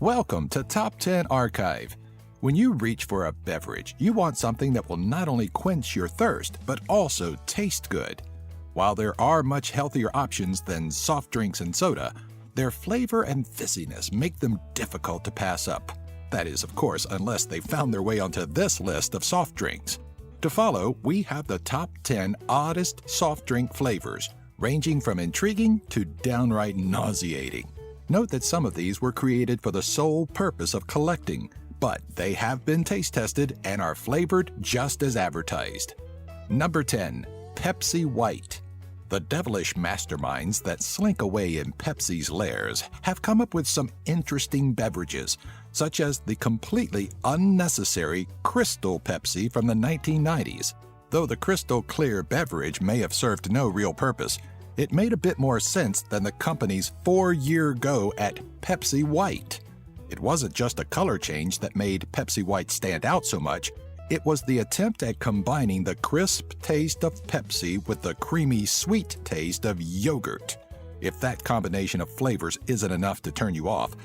Welcome to Top 10 Archive. When you reach for a beverage, you want something that will not only quench your thirst, but also taste good. While there are much healthier options than soft drinks and soda, their flavor and fizziness make them difficult to pass up. That is, of course, unless they found their way onto this list of soft drinks. To follow, we have the top 10 oddest soft drink flavors, ranging from intriguing to downright nauseating. Note that some of these were created for the sole purpose of collecting, but they have been taste tested and are flavored just as advertised. Number 10. Pepsi White. The devilish masterminds that slink away in Pepsi's lairs have come up with some interesting beverages, such as the completely unnecessary Crystal Pepsi from the 1990s. Though the crystal clear beverage may have served no real purpose, it made a bit more sense than the company's 4-year go at Pepsi White. It wasn't just a color change that made Pepsi White stand out so much. It was the attempt at combining the crisp taste of Pepsi with the creamy sweet taste of yogurt. If that combination of flavors isn't enough to turn you off,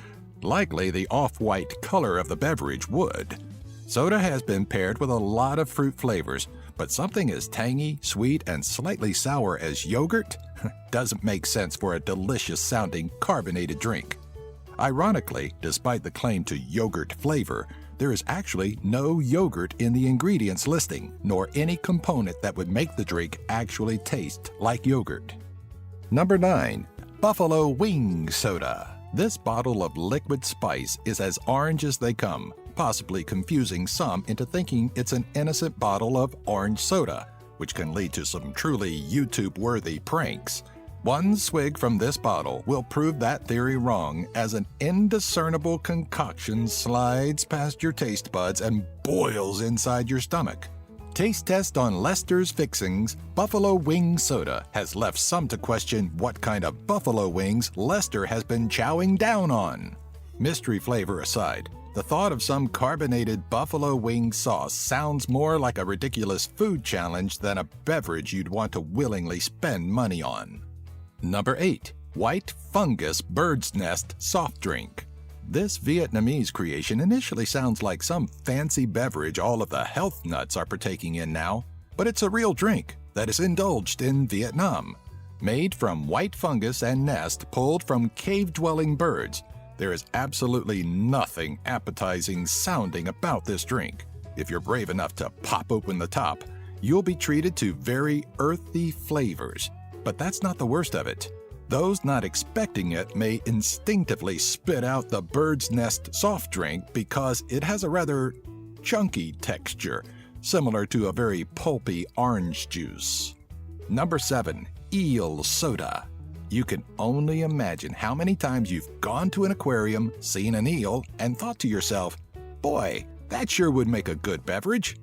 likely the off-white color of the beverage would. Soda has been paired with a lot of fruit flavors, but something as tangy, sweet, and slightly sour as yogurt doesn't make sense for a delicious-sounding carbonated drink. Ironically, despite the claim to yogurt flavor, there is actually no yogurt in the ingredients listing, nor any component that would make the drink actually taste like yogurt. Number 9. Buffalo Wing Soda. This bottle of liquid spice is as orange as they come, possibly confusing some into thinking it's an innocent bottle of orange soda, which can lead to some truly YouTube-worthy pranks. One swig from this bottle will prove that theory wrong, as an indiscernible concoction slides past your taste buds and boils inside your stomach. Taste test on Lester's Fixings Buffalo Wing Soda has left some to question what kind of buffalo wings Lester has been chowing down on. Mystery flavor aside, the thought of some carbonated buffalo wing sauce sounds more like a ridiculous food challenge than a beverage you'd want to willingly spend money on. Number 8. White Fungus Bird's Nest Soft Drink. This Vietnamese creation initially sounds like some fancy beverage all of the health nuts are partaking in now, but it's a real drink that is indulged in Vietnam. Made from white fungus and nest pulled from cave-dwelling birds, there is absolutely nothing appetizing sounding about this drink. If you're brave enough to pop open the top, you'll be treated to very earthy flavors. But that's not the worst of it. Those not expecting it may instinctively spit out the bird's nest soft drink because it has a rather chunky texture, similar to a very pulpy orange juice. Number 7. Eel Soda. You can only imagine how many times you've gone to an aquarium, seen an eel, and thought to yourself, boy, that sure would make a good beverage.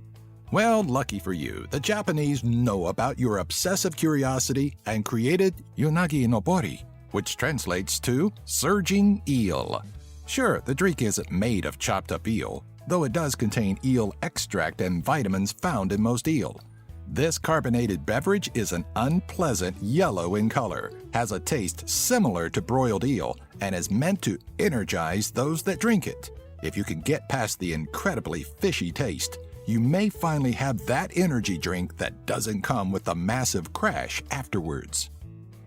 Well, lucky for you, the Japanese know about your obsessive curiosity and created Unagi no Bori, which translates to surging eel. Sure, the drink isn't made of chopped up eel, though it does contain eel extract and vitamins found in most eel. This carbonated beverage is an unpleasant yellow in color, has a taste similar to broiled eel, and is meant to energize those that drink it. If you can get past the incredibly fishy taste, you may finally have that energy drink that doesn't come with a massive crash afterwards.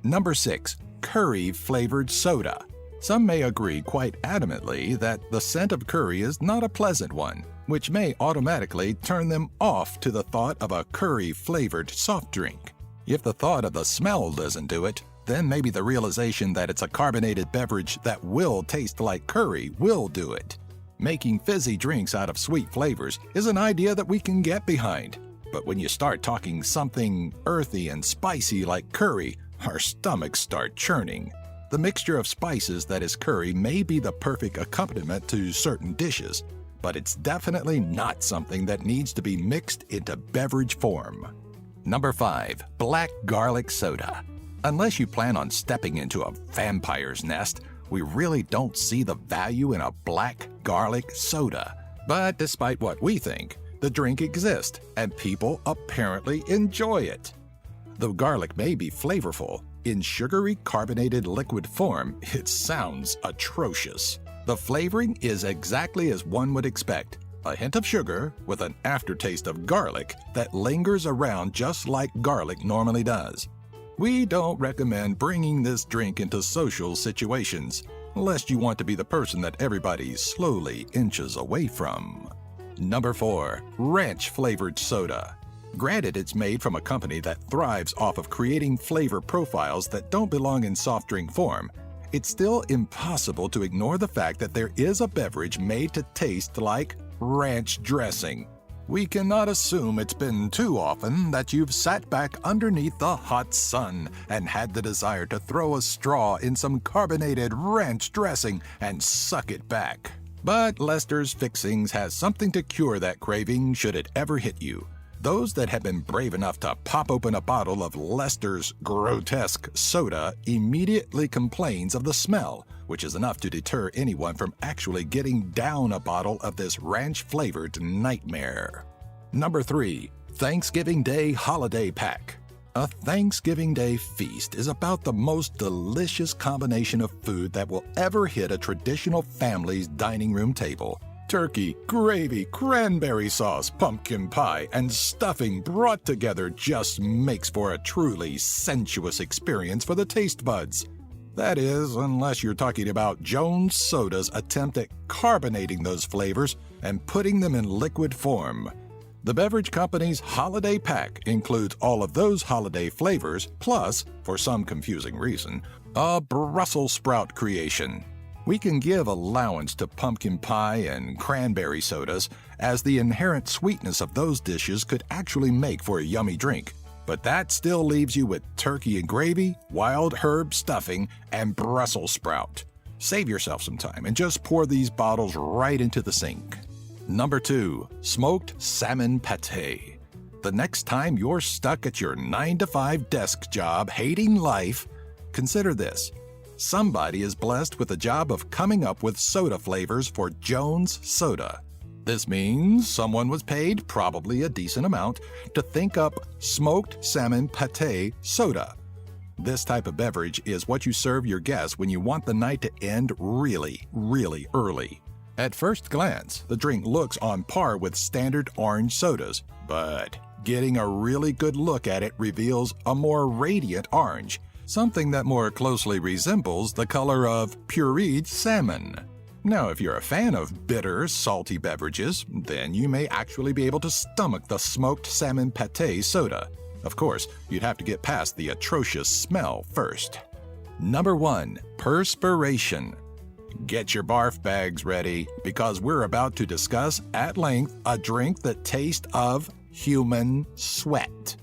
Number 6. Curry-flavored soda. Some may agree quite adamantly that the scent of curry is not a pleasant one, which may automatically turn them off to the thought of a curry-flavored soft drink. If the thought of the smell doesn't do it, then maybe the realization that it's a carbonated beverage that will taste like curry will do it. Making fizzy drinks out of sweet flavors is an idea that we can get behind. But when you start talking something earthy and spicy like curry, our stomachs start churning. The mixture of spices that is curry may be the perfect accompaniment to certain dishes, but it's definitely not something that needs to be mixed into beverage form. Number 5. Black Garlic Soda. Unless you plan on stepping into a vampire's nest, we really don't see the value in a black garlic soda. But despite what we think, the drink exists, and people apparently enjoy it. Though garlic may be flavorful, in sugary carbonated liquid form, it sounds atrocious. The flavoring is exactly as one would expect. A hint of sugar with an aftertaste of garlic that lingers around just like garlic normally does. We don't recommend bringing this drink into social situations, lest you want to be the person that everybody slowly inches away from. Number 4. Ranch-flavored soda. Granted, it's made from a company that thrives off of creating flavor profiles that don't belong in soft drink form, it's still impossible to ignore the fact that there is a beverage made to taste like ranch dressing. We cannot assume it's been too often that you've sat back underneath the hot sun and had the desire to throw a straw in some carbonated ranch dressing and suck it back. But Lester's Fixings has something to cure that craving should it ever hit you. Those that have been brave enough to pop open a bottle of Lester's grotesque soda immediately complains of the smell, which is enough to deter anyone from actually getting down a bottle of this ranch-flavored nightmare. Number 3. Thanksgiving Day Holiday Pack. A Thanksgiving Day feast is about the most delicious combination of food that will ever hit a traditional family's dining room table. Turkey, gravy, cranberry sauce, pumpkin pie, and stuffing brought together just makes for a truly sensuous experience for the taste buds. That is, unless you're talking about Jones Soda's attempt at carbonating those flavors and putting them in liquid form. The beverage company's holiday pack includes all of those holiday flavors, plus, for some confusing reason, a Brussels sprout creation. We can give allowance to pumpkin pie and cranberry sodas, as the inherent sweetness of those dishes could actually make for a yummy drink. But that still leaves you with turkey and gravy, wild herb stuffing, and Brussels sprout. Save yourself some time and just pour these bottles right into the sink. Number 2. Smoked salmon pate. The next time you're stuck at your 9-to-5 desk job hating life, consider this. Somebody is blessed with the job of coming up with soda flavors for Jones Soda. This means someone was paid, probably a decent amount, to think up smoked salmon pate soda. This type of beverage is what you serve your guests when you want the night to end really, really early. At first glance, the drink looks on par with standard orange sodas, but getting a really good look at it reveals a more radiant orange, something that more closely resembles the color of pureed salmon. Now, if you're a fan of bitter, salty beverages, then you may actually be able to stomach the smoked salmon pate soda. Of course, you'd have to get past the atrocious smell first. Number 1. Perspiration. Get your barf bags ready, because we're about to discuss at length a drink that tastes of human sweat.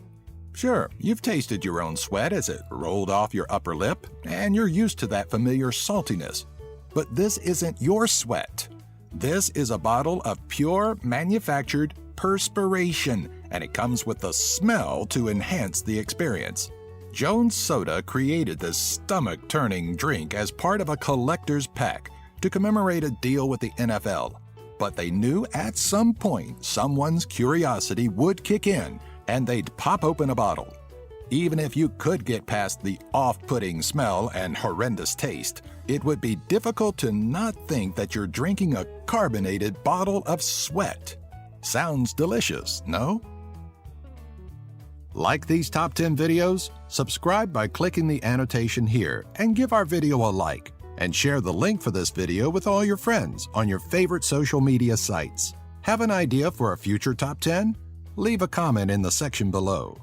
Sure, you've tasted your own sweat as it rolled off your upper lip, and you're used to that familiar saltiness. But this isn't your sweat. This is a bottle of pure manufactured perspiration, and it comes with the smell to enhance the experience. Jones Soda created this stomach-turning drink as part of a collector's pack to commemorate a deal with the NFL. But they knew at some point someone's curiosity would kick in, and they'd pop open a bottle. Even if you could get past the off-putting smell and horrendous taste, it would be difficult to not think that you're drinking a carbonated bottle of sweat. Sounds delicious, no? Like these top 10 videos? Subscribe by clicking the annotation here and give our video a like, and share the link for this video with all your friends on your favorite social media sites. Have an idea for a future top 10? Leave a comment in the section below.